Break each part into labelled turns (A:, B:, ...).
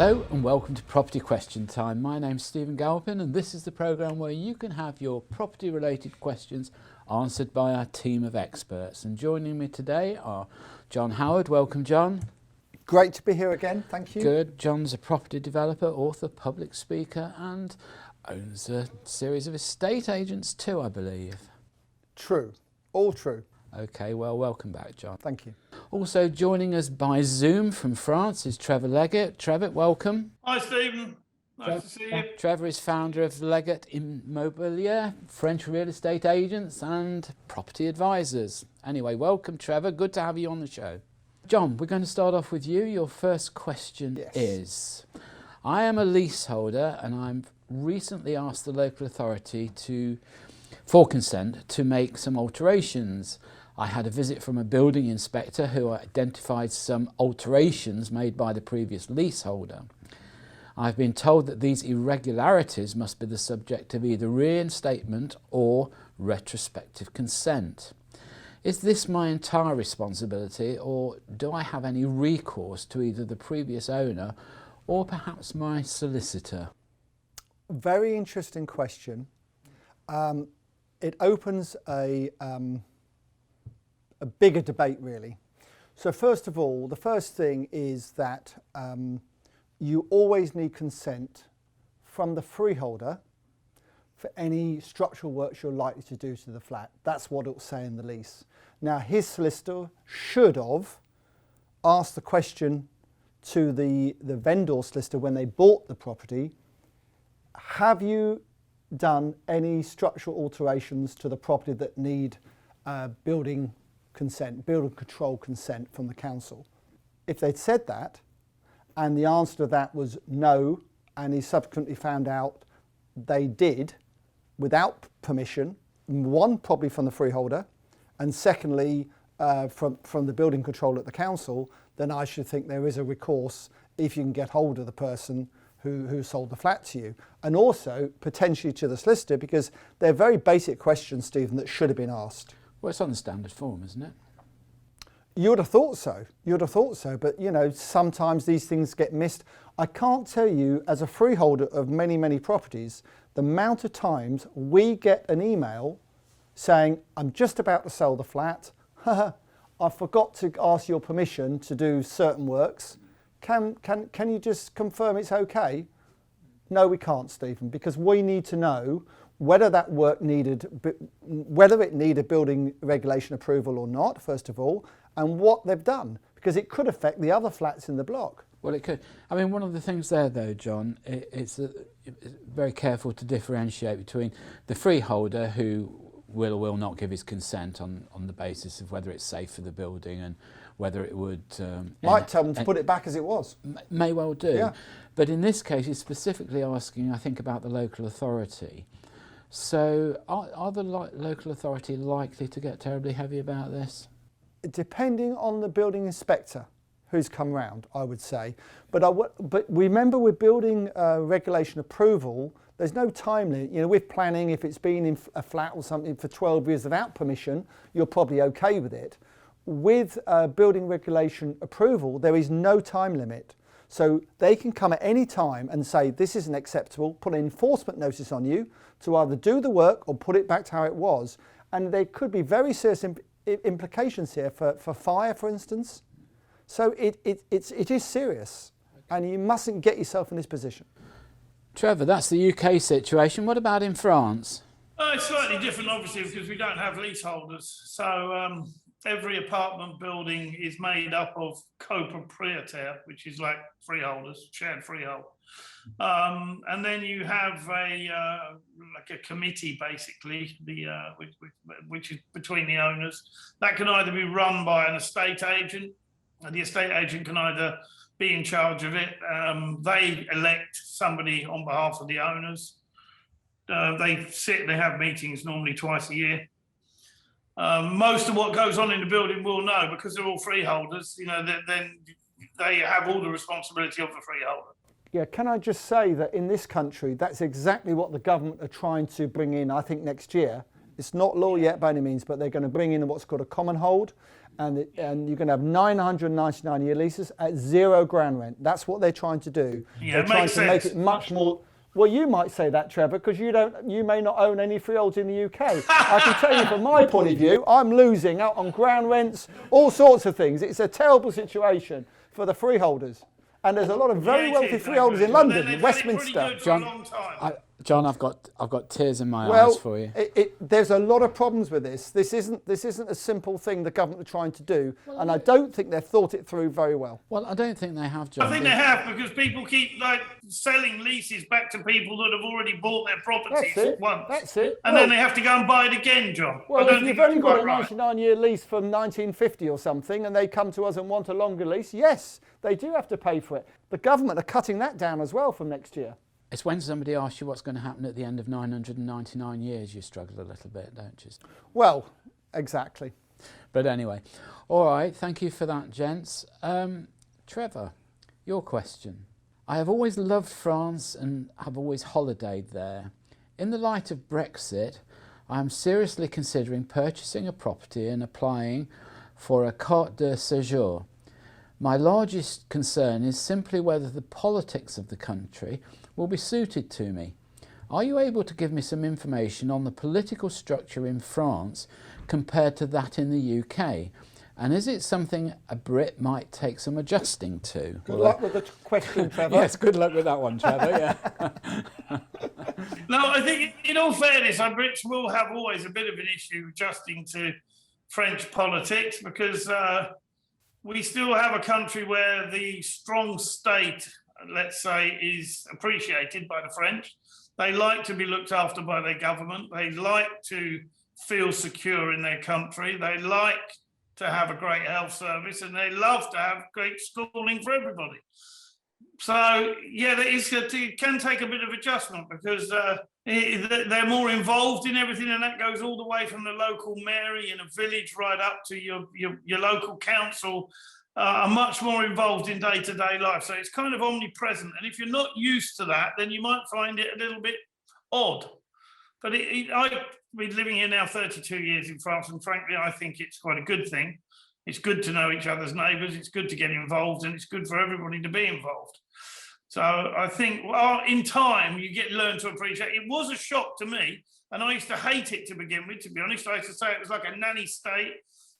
A: Hello and welcome to Property Question Time. My name's Stephen Galpin and this is the programme where you can have your property related questions answered by our team of experts. And joining me today are John Howard. Welcome, John.
B: Great to be here again, thank you.
A: Good. John's a property developer, author, public speaker and owns a series of estate agents too, I believe.
B: True, all true.
A: Okay, well, welcome back, John.
B: Thank you.
A: Also joining us by Zoom from France is Trevor Leggett. Trevor, welcome.
C: Hi Stephen, nice to see you.
A: Trevor is founder of Leggett Immobilier, French real estate agents and property advisors. Anyway, welcome Trevor, good to have you on the show. John, we're going to start off with you. Your first question is, I am a leaseholder and I've recently asked the local authority for consent to make some alterations. I had a visit from a building inspector who identified some alterations made by the previous leaseholder. I've been told that these irregularities must be the subject of either reinstatement or retrospective consent. Is this my entire responsibility, or do I have any recourse to either the previous owner or perhaps my solicitor?
B: Very interesting question. It opens a bigger debate really. So first of all, the first thing is that you always need consent from the freeholder for any structural works you're likely to do to the flat. That's what it'll say in the lease. Now his solicitor should have asked the question to the vendor solicitor when they bought the property, have you done any structural alterations to the property that need building control consent from the council? If they'd said that and the answer to that was no, and he subsequently found out they did without permission, one probably from the freeholder and secondly from the building control at the council, then I should think there is a recourse if you can get hold of the person who sold the flat to you, and also potentially to the solicitor, because they're very basic questions, Stephen, that should have been asked.
A: Well, it's on the standard form, isn't it?
B: You would have thought so. You would have thought so, but you know, sometimes these things get missed. I can't tell you, as a freeholder of many, many properties, the amount of times we get an email saying, I'm just about to sell the flat. I forgot to ask your permission to do certain works. Can you just confirm it's okay? No, we can't, Stephen, because we need to know whether that work whether it needed building regulation approval or not, first of all, and what they've done, because it could affect the other flats in the block.
A: Well, it could. I mean, one of the things there, though, John, it's very careful to differentiate between the freeholder who will or will not give his consent on the basis of whether it's safe for the building and whether it would...
B: Might tell them to put it back as it was.
A: May well do.
B: Yeah.
A: But in this case, he's specifically asking, I think, about the local authority. So are the local authority likely to get terribly heavy about this?
B: Depending on the building inspector who's come round, I would say. But remember, with building regulation approval, there's no time limit. You know, with planning, if it's been in a flat or something for 12 years without permission, you're probably okay with it. With building regulation approval, there is no time limit. So they can come at any time and say, this isn't acceptable, put an enforcement notice on you to either do the work or put it back to how it was. And there could be very serious implications here for fire, for instance. So it is serious, and you mustn't get yourself in this position.
A: Trevor, that's the UK situation. What about in France?
C: It's slightly different, obviously, because we don't have leaseholders. So every apartment building is made up of copropriétaire, which is like freeholders, shared freehold. And then you have like a committee, basically, which is between the owners. That can either be run by an estate agent, and the estate agent can either be in charge of it. They elect somebody on behalf of the owners. They have meetings normally twice a year. Most of what goes on in the building will know, because they're all freeholders, you know, then they have all the responsibility of the freeholder.
B: Yeah, can I just say that in this country, that's exactly what the government are trying to bring in, I think, next year. It's not law yet by any means, but they're going to bring in what's called a common hold. and you're going to have 999-year leases at 0 ground rent. That's what they're trying to do.
C: Yeah,
B: they're
C: it
B: trying
C: makes
B: to make
C: sense.
B: it much more. Well, you might say that, Trevor, because you may not own any freeholds in the UK. I can tell you from my point of view, I'm losing out on ground rents, all sorts of things. It's a terrible situation for the freeholders. And there's a lot of very wealthy freeholders in London, Westminster.
A: John, I've got tears in my eyes for you.
B: There's a lot of problems with this. This isn't a simple thing the government are trying to do, and I don't think they've thought it through very well.
A: Well, I don't think they have, John.
C: I think they have, because people keep selling leases back to people that have already bought their properties once.
B: That's it.
C: And then they have to go and buy it again, John.
B: Well, if you've only got a 99-year lease from 1950 or something, and they come to us and want a longer lease, yes, they do have to pay for it. The government are cutting that down as well from next year.
A: It's when somebody asks you what's going to happen at the end of 999 years, you struggle a little bit, don't you?
B: Well, exactly.
A: But anyway, all right, thank you for that, gents. Trevor, your question. I have always loved France and have always holidayed there. In the light of Brexit, I am seriously considering purchasing a property and applying for a carte de séjour. My largest concern is simply whether the politics of the country will be suited to me. Are you able to give me some information on the political structure in France compared to that in the UK? And is it something a Brit might take some adjusting to?
B: Good luck with the question, Trevor.
A: Yes, good luck with that one, Trevor, yeah.
C: No, I think in all fairness, our Brits will have always a bit of an issue adjusting to French politics, because we still have a country where the strong state, let's say, is appreciated by the French. They like to be looked after by their government. They like to feel secure in their country. They like to have a great health service, and they love to have great schooling for everybody. So, yeah, it can take a bit of adjustment, because they're more involved in everything, and that goes all the way from the local mairie in a village right up to your local council. Are much more involved in day-to-day life. So it's kind of omnipresent. And if you're not used to that, then you might find it a little bit odd. But I've been living here now 32 years in France, and frankly, I think it's quite a good thing. It's good to know each other's neighbours. It's good to get involved, and it's good for everybody to be involved. So I think, well, in time, you learn to appreciate it. It was a shock to me, and I used to hate it to begin with, to be honest. I used to say it was like a nanny state,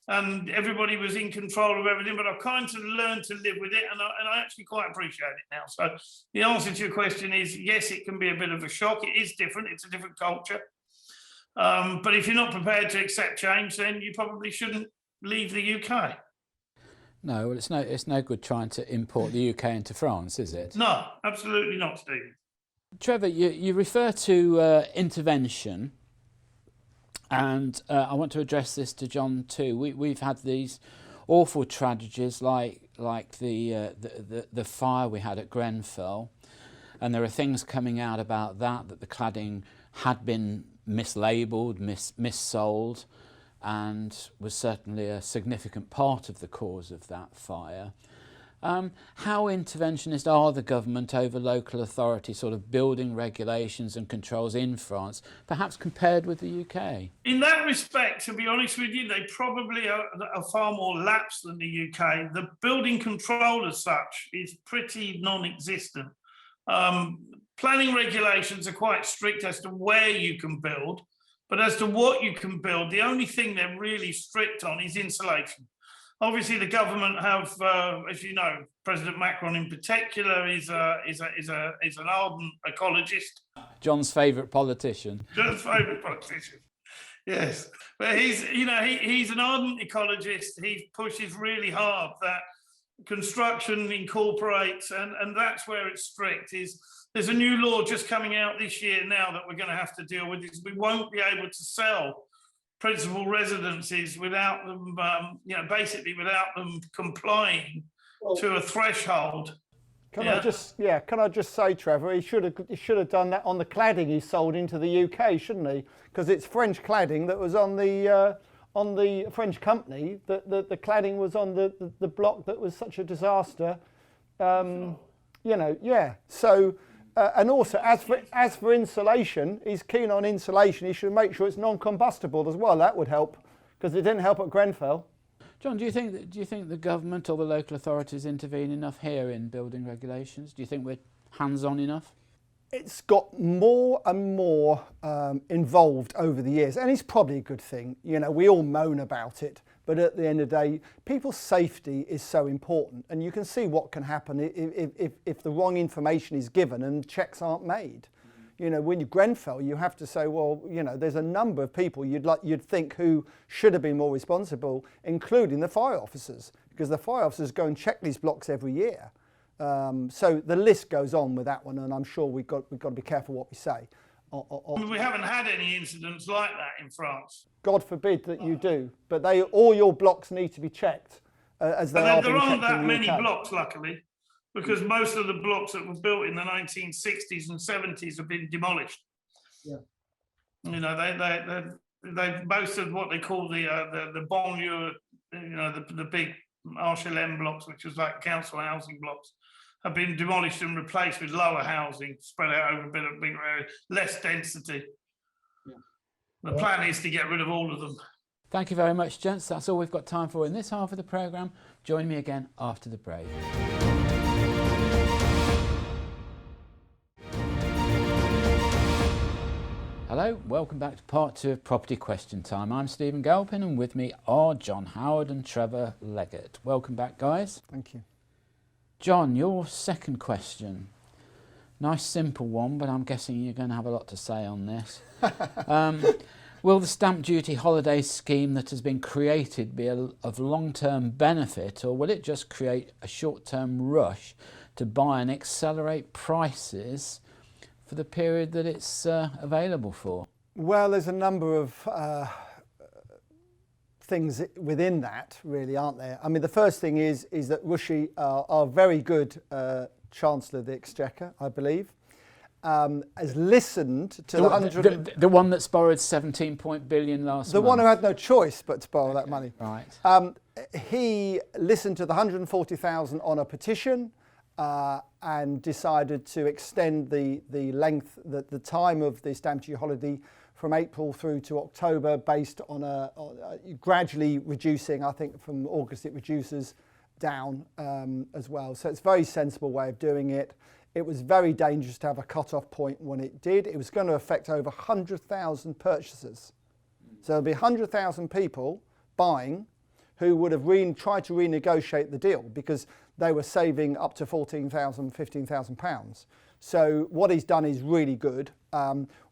C: and everybody was in control of everything, but I've kind of learned to live with it, and I actually quite appreciate it now. So the answer to your question is, yes, it can be a bit of a shock. It is different. It's a different culture. But if you're not prepared to accept change, then you probably shouldn't leave the UK.
A: No, well, it's no good trying to import the UK into France, is it?
C: No, absolutely not, Stephen.
A: Trevor, you refer to intervention. And I want to address this to John too. We've had these awful tragedies like the fire we had at Grenfell, and there are things coming out about that the cladding had been mislabelled, missold, and was certainly a significant part of the cause of that fire. How interventionist are the government over local authority sort of building regulations and controls in France, perhaps compared with the UK?
C: In that respect, to be honest with you, they probably are far more lax than the UK. The building control as such is pretty non-existent. Planning regulations are quite strict as to where you can build, but as to what you can build, the only thing they're really strict on is insulation. Obviously, the government have, as you know, President Macron in particular is an ardent ecologist.
A: John's favourite politician.
C: John's favourite politician. Yes, but he's an ardent ecologist. He pushes really hard that construction incorporates, and that's where it's strict. There's a new law just coming out this year now that we're going to have to deal with. Is we won't be able to sell principal residences without them, basically without them complying to a threshold.
B: Can I just say, Trevor, he should have done that on the cladding he sold into the UK, shouldn't he? Because it's French cladding that was on the French company. The cladding was on the block that was such a disaster. So. And also, as for insulation, he's keen on insulation. He should make sure it's non-combustible as well. That would help, because it didn't help at Grenfell.
A: John, do you think the government or the local authorities intervene enough here in building regulations? Do you think we're hands-on enough?
B: It's got more and more involved over the years, and it's probably a good thing. You know, we all moan about it, but at the end of the day, people's safety is so important, and you can see what can happen if the wrong information is given and checks aren't made. You know, when you Grenfell, you have to say, well, you know, there's a number of people you'd think who should have been more responsible, including the fire officers, because the fire officers go and check these blocks every year. So the list goes on with that one, and I'm sure we've got to be careful what we say.
C: We haven't had any incidents like that in France.
B: God forbid that you do, but all your blocks need to be checked as they are being checked in the UK.
C: There aren't that many blocks, luckily, because most of the blocks that were built in the 1960s and 70s have been demolished.
B: Yeah.
C: You know, they most of what they call the banlieue, you know, the big HLM blocks, which is like council housing blocks, have been demolished and replaced with lower housing, spread out over a bigger area, less density. Yeah. The plan is to get rid of all of them.
A: Thank you very much, gents. That's all we've got time for in this half of the programme. Join me again after the break. Hello, welcome back to part 2 of Property Question Time. I'm Stephen Galpin, and with me are John Howard and Trevor Leggett. Welcome back, guys.
B: Thank you.
A: John, your second question. Nice simple one, but I'm guessing you're going to have a lot to say on this. Will the stamp duty holiday scheme that has been created be of long-term benefit, or will it just create a short-term rush to buy and accelerate prices for the period that it's available for?
B: Well, there's a number of things within that, really, aren't there? I mean, the first thing is that Rishi, our very good Chancellor of the Exchequer, I believe, has listened to
A: the one that's borrowed 17 billion last month.
B: The one who had no choice but to borrow that money.
A: Right.
B: He listened to the 140,000 on a petition and decided to extend the length, the time of the stamp duty holiday from April through to October, based on gradually reducing. I think from August it reduces down as well. So it's a very sensible way of doing it. It was very dangerous to have a cut-off point when it did. It was going to affect over 100,000 purchasers. So there'll be 100,000 people buying who would have tried to renegotiate the deal because they were saving up to £14,000, £15,000. So what he's done is really good.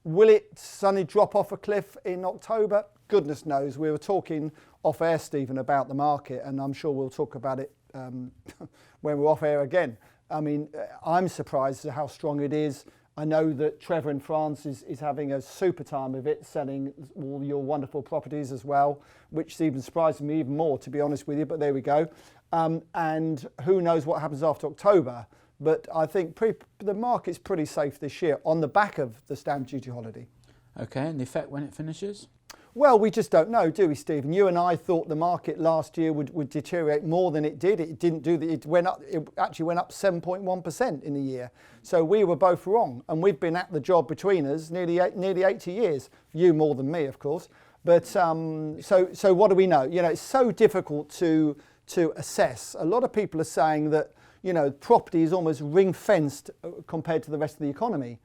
B: Will it suddenly drop off a cliff in October? Goodness knows. We were talking off air, Stephen, about the market, and I'm sure we'll talk about it when we're off air again. I mean, I'm surprised at how strong it is. I know that Trevor in France is having a super time of it, selling all your wonderful properties as well, which even surprises me even more, to be honest with you, but there we go. And who knows what happens after October. But I think the market's pretty safe this year on the back of the stamp duty holiday.
A: Okay, and the effect when it finishes?
B: Well, we just don't know, do we, Stephen? You and I thought the market last year would deteriorate more than it did. It didn't do that. It went up. It actually went up 7.1% in a year. So we were both wrong, and we've been at the job between us nearly 80 years. You more than me, of course. But so what do we know? You know, it's so difficult to assess. A lot of people are saying that, you know, property is almost ring-fenced compared to the rest of the economy.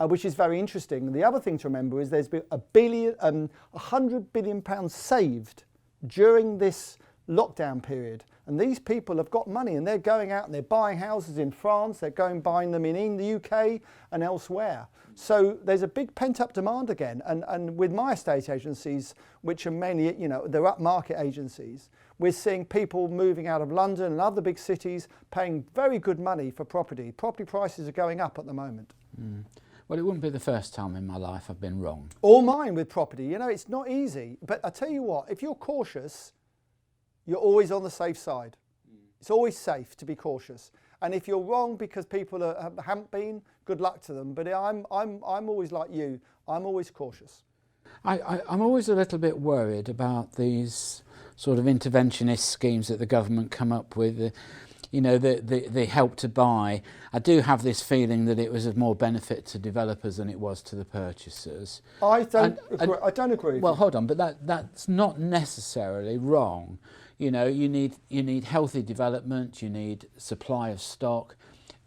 B: Which is very interesting. The other thing to remember is there's been £100 billion saved during this lockdown period. And these people have got money and they're going out and they're buying houses in France, they're going buying them in the UK and elsewhere. So there's a big pent-up demand again. And with my estate agencies, which are mainly, you know, they're upmarket agencies, we're seeing people moving out of London and other big cities paying very good money for property. Property prices are going up at the moment.
A: Mm. Well, it wouldn't be the first time in my life I've been wrong.
B: Or mine with property. You know, it's not easy. But I tell you what, if you're cautious, you're always on the safe side. It's always safe to be cautious. And if you're wrong because people haven't been, good luck to them. But I'm always like you. I'm always cautious.
A: I'm always a little bit worried about these sort of interventionist schemes that the government come up with. You know, the help to buy. I do have this feeling that it was of more benefit to developers than it was to the purchasers.
B: I don't agree. Well,
A: hold on, but that's not necessarily wrong. You know, you need healthy development, you need supply of stock,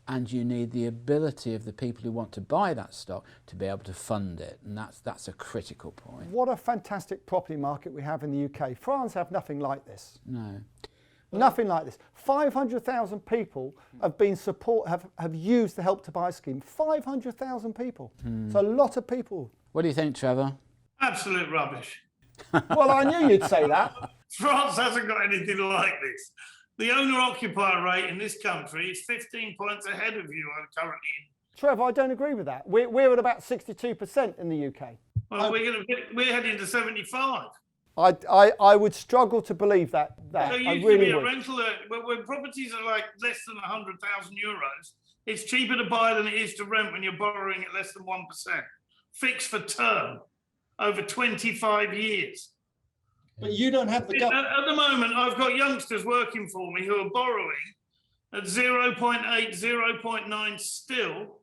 A: and you need the ability of the people who want to buy that stock to be able to fund it, and that's a critical point.
B: What a fantastic property market we have in the UK. France have nothing like this.
A: No.
B: Nothing like this. 500,000 people have used the Help to Buy scheme. 500,000 people. It's a lot of people.
A: What do you think, Trevor?
C: Absolute rubbish.
B: Well, I knew you'd say that.
C: France hasn't got anything like this. The owner-occupier rate in this country is 15 points ahead of you currently.
B: Trevor, I don't agree with that. We're at about 62% in the UK.
C: Well, we're heading to 75.
B: I would struggle to believe that.
C: There
B: I
C: used
B: really
C: to be a
B: would.
C: rental, when properties are like less than 100,000 euros, it's cheaper to buy than it is to rent when you're borrowing at less than 1%. Fixed for term, over 25 years.
B: But you don't have the government.
C: At the moment, I've got youngsters working for me who are borrowing at 0.8, 0.9 still,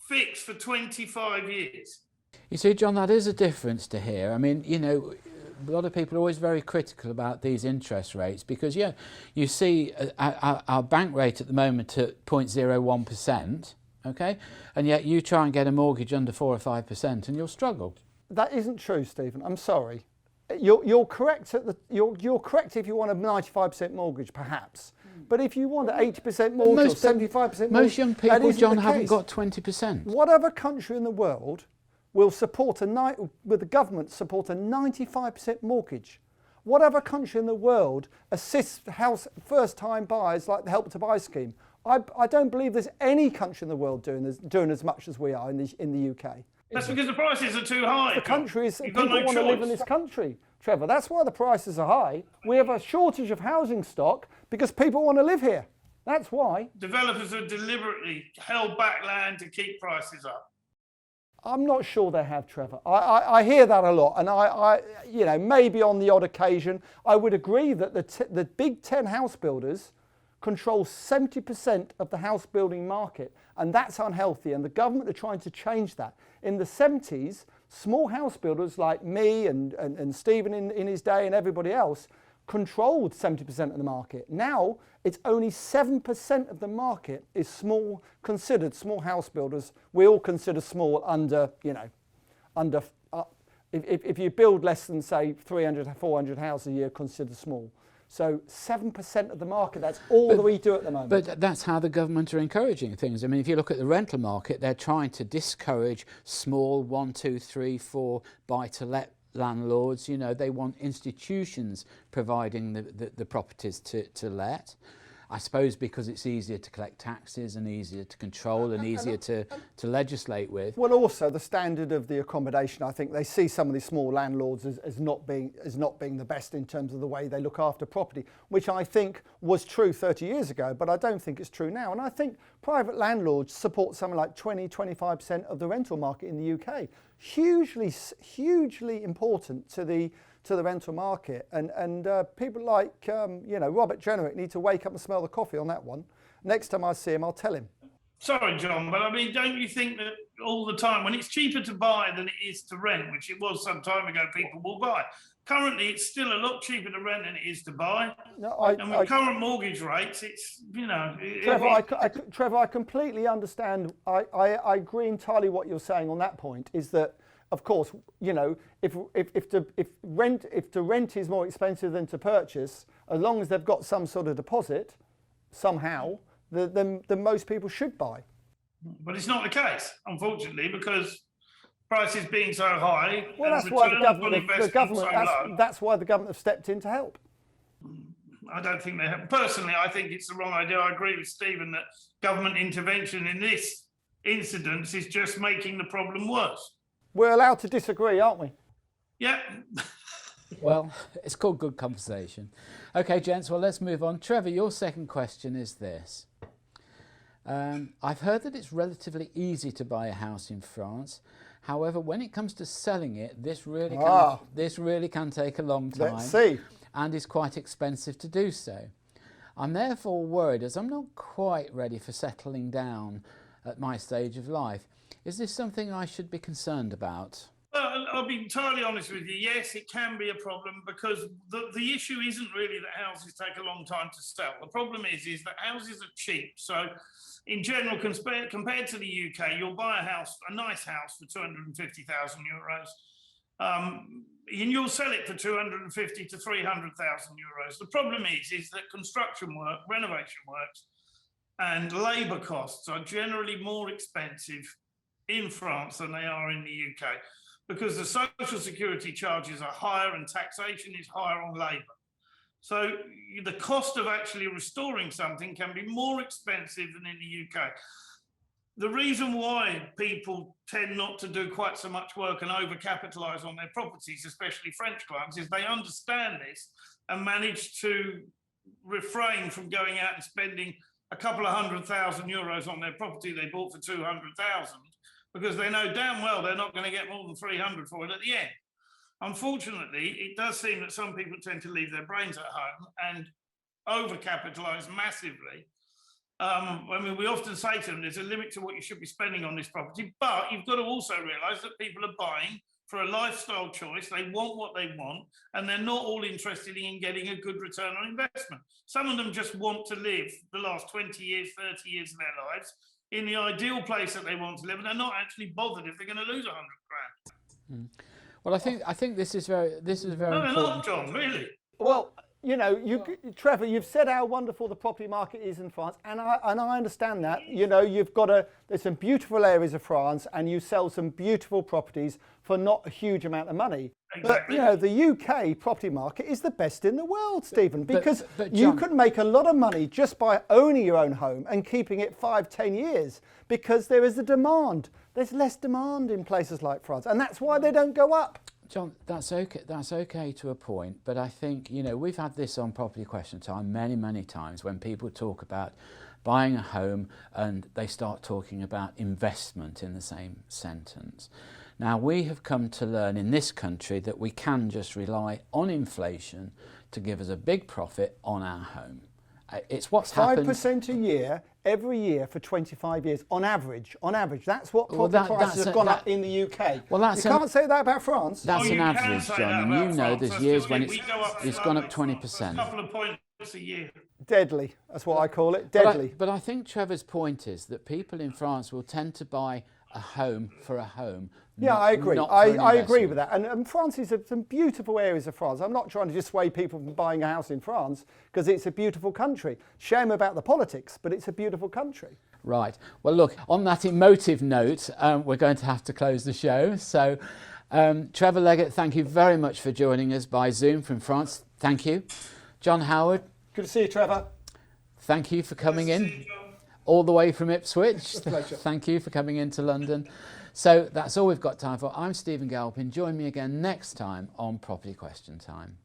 C: fixed for 25 years.
A: You see, John, that is a difference to here. I mean, you know, a lot of people are always very critical about these interest rates because, yeah, you see our bank rate at the moment at 0.01%, okay, and yet you try and get a mortgage under 4 or 5% and you'll struggle.
B: That isn't true, Stephen. I'm sorry. You're correct you're correct if you want a 95% mortgage, perhaps. But if you want an 80% mortgage or 75% mortgage,
A: most young people, John, haven't got 20%.
B: What other country in the world will support with the government support a 95% mortgage? What other country in the world assists first-time buyers like the Help to Buy scheme? I don't believe there's any country in the world doing as much as we are in the UK.
C: That's because the prices are too high.
B: The country is,
C: You've
B: people
C: got no
B: want to live in
C: choice.
B: this country, Trevor. That's why the prices are high. We have a shortage of housing stock because people want to live here. That's why.
C: Developers have deliberately held back land to keep prices up.
B: I'm not sure they have, Trevor. I hear that a lot, and I you know, maybe on the odd occasion, I would agree that the big 10 house builders control 70% of the house building market, and that's unhealthy, and the government are trying to change that. In the 70s, small house builders like me and Stephen in his day and everybody else controlled 70% of the market. Now, it's only 7% of the market is considered small house builders. We all consider small under, you know, if you build less than, say, 300, 400 houses a year, considered small. So 7% of the market, that's all that we do at the moment.
A: But that's how the government are encouraging things. I mean, if you look at the rental market, they're trying to discourage small 1, 2, 3, 4 buy-to-let landlords. You know, they want institutions providing the properties to let. I suppose because it's easier to collect taxes and easier to control and easier to legislate with.
B: Well, also the standard of the accommodation, I think they see some of these small landlords as not being the best in terms of the way they look after property, which I think was true 30 years ago, but I don't think it's true now. And I think private landlords support something like 25% of the rental market in the UK. Hugely important to the rental market, and people like you know, Robert Jenrick need to wake up and smell the coffee on that one. Next time I see him, I'll tell him.
C: Sorry, John, but I mean, don't you think that all the time, when it's cheaper to buy than it is to rent, which it was some time ago, people will buy. Currently, it's still a lot cheaper to rent than it is to buy.
B: No,
C: and with current mortgage rates, it's, you know...
B: Trevor, I completely understand. I agree entirely what you're saying on that point, is that, of course, you know, if to rent is more expensive than to purchase, as long as they've got some sort of deposit, somehow, then most people should buy.
C: But it's not the case, unfortunately, because prices being so high.
B: Well, that's why that's why the government have stepped in to help.
C: I don't think they have. Personally, I think it's the wrong idea. I agree with Stephen that government intervention in this incident is just making the problem worse.
B: We're allowed to disagree, aren't we?
C: Yeah.
A: Well, it's called good conversation. Okay, gents, well, let's move on. Trevor, your second question is this. I've heard that it's relatively easy to buy a house in France. However, when it comes to selling it, this really can take a long time.
B: Let's see.
A: And is quite expensive to do so. I'm therefore worried, as I'm not quite ready for settling down at my stage of life. Is this something I should be concerned about?
C: Well, I'll be entirely honest with you. Yes, it can be a problem because the issue isn't really that houses take a long time to sell. The problem is that houses are cheap. So in general, compared to the UK, you'll buy a nice house for 250,000 euros. And you'll sell it for 250 to 300,000 euros. The problem is that construction work, renovation works, and labour costs are generally more expensive in France than they are in the UK, because the social security charges are higher and taxation is higher on labour. So the cost of actually restoring something can be more expensive than in the UK. The reason why people tend not to do quite so much work and overcapitalise on their properties, especially French clients, is they understand this and manage to refrain from going out and spending a couple of €100,000 on their property they bought for 200,000, because they know damn well they're not going to get more than 300 for it at the end. Unfortunately, it does seem that some people tend to leave their brains at home and overcapitalise massively. I mean, we often say to them, there's a limit to what you should be spending on this property, but you've got to also realise that people are buying for a lifestyle choice. They want what they want, and they're not all interested in getting a good return on investment. Some of them just want to live the last 20 years, 30 years of their lives in the ideal place that they want to live, and they're not actually bothered if they're going to lose 100 grand.
A: Well, I think this is very
C: No, they're
A: important.
C: not, John, really.
B: Well, you know, Trevor, you've said how wonderful the property market is in France, and I understand that. You know, there's some beautiful areas of France, and you sell some beautiful properties for not a huge amount of money.
C: Exactly.
B: But, you know, the UK property market is the best in the world, Stephen, because
A: but
B: you
A: John,
B: could make a lot of money just by owning your own home and keeping it 5-10 years, because there is a demand. There's less demand in places like France, and that's why they don't go up.
A: John, that's okay. That's okay to a point, but I think, you know, we've had this on Property Question Time many times when people talk about buying a home and they start talking about investment in the same sentence. Now, we have come to learn in this country that we can just rely on inflation to give us a big profit on our home. It's what's happened.
B: 5% a year, every year for 25 years, on average. On average, that's what property prices have gone up in the UK.
A: Well,
B: you can't say that about France.
A: That's an
C: you can
A: average,
C: say
A: John,
C: that
A: and
C: about
A: you know
C: France.
A: there's
C: That's
A: years
C: just
A: when
C: it. We go up
A: it's gone up
C: slowly,
A: 20%.
C: a couple of points a year.
B: Deadly, that's what I call it, deadly.
A: But I think Trevor's point is that people in France will tend to buy a home for a home.
B: Yeah, I agree. I agree with that. And France is some beautiful areas of France. I'm not trying to dissuade people from buying a house in France, because it's a beautiful country. Shame about the politics, but it's a beautiful country.
A: Right. Well, look, on that emotive note, we're going to have to close the show. So, Trevor Leggett, thank you very much for joining us by Zoom from France. Thank you. John Howard.
B: Good to see you, Trevor.
A: Thank you for coming
C: Nice to
A: in.
C: see you, John.
A: All the way from Ipswich.
B: A pleasure.
A: Thank you for coming into London. So that's all we've got time for. I'm Stephen Galpin. Join me again next time on Property Question Time.